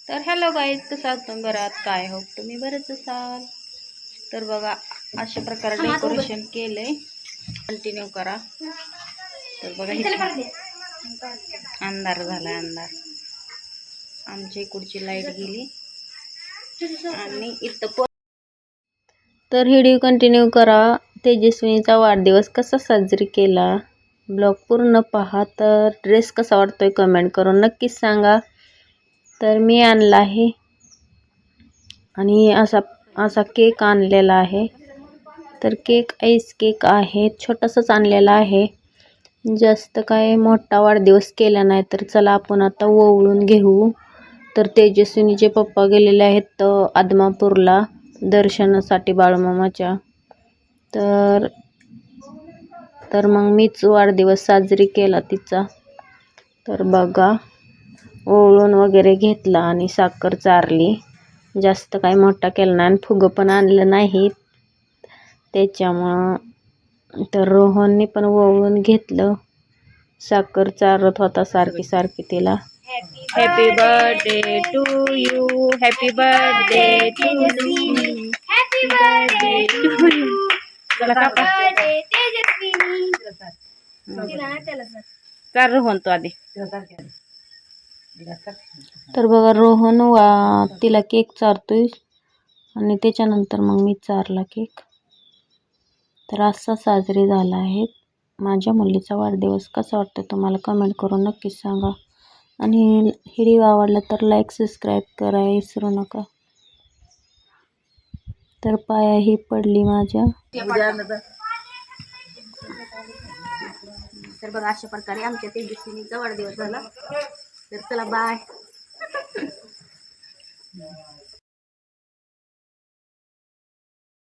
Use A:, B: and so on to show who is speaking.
A: तर hello guys, कसं आहात तुम्ही? बरं आहात काय? हो तुम्ही बरेच असाल. तर बघा अशा प्रकारे डेकोरेशन केलंय. कंटिन्यू करा. तर बघा इथे अंधार झालाय, अंधार. आमच्या इकडची लाईट गेली आणि इथं तर व्हिडिओ कंटिन्यू करा. तेजस्विनीचा वाढदिवस कसा साजरी केला ब्लॉग पूर्ण पहा. तर ड्रेस कसा वाटतोय कमेंट करून नक्कीच सांगा. तर मी आणला आहे आणि असा केक आणलेला आहे. तर केक आईस केक आहे, छोटासाच आणलेला आहे. जास्त काय मोठा वाढदिवस केला नाही. तर चला आपण आता ओवळून घेऊ. तर तेजस्विनीचे पप्पा गेलेले आहेत आदमापूरला दर्शनासाठी बाळूमामाच्या. तर मग मीच वाढदिवस साजरी केला तिचा. तर बघा ओवळून वगैरे घेतला आणि साखर चारली. जास्त काही मोठा केला नाही आणि फुगं पण आणलं नाही त्याच्यामुळं. तर रोहनने पण ओवळून घेतलं. साखर चारत होता सारखी सारखी तिला. Happy birthday to you, happy birthday to you, happy birthday to you. चला कापा. चार रोहन तो आधी. तर बघा रोहन तिला केक चारतोय आणि त्याच्यानंतर मग मी चारला केक. तर असा साजरी झाला आहे माझ्या मुलीचा वाढदिवस. कसा वाटतं तुम्हाला कमेंट करून नक्कीच सांगा. आणि व्हिडिओ आवडला तर लाईक सबस्क्राईब करायला विसरू नका. तर पायाही पडली माझ्या. तर बघा अशा प्रकारे आमच्या तेजस्विनीचा वाढदिवस झाला. तर चला बाय.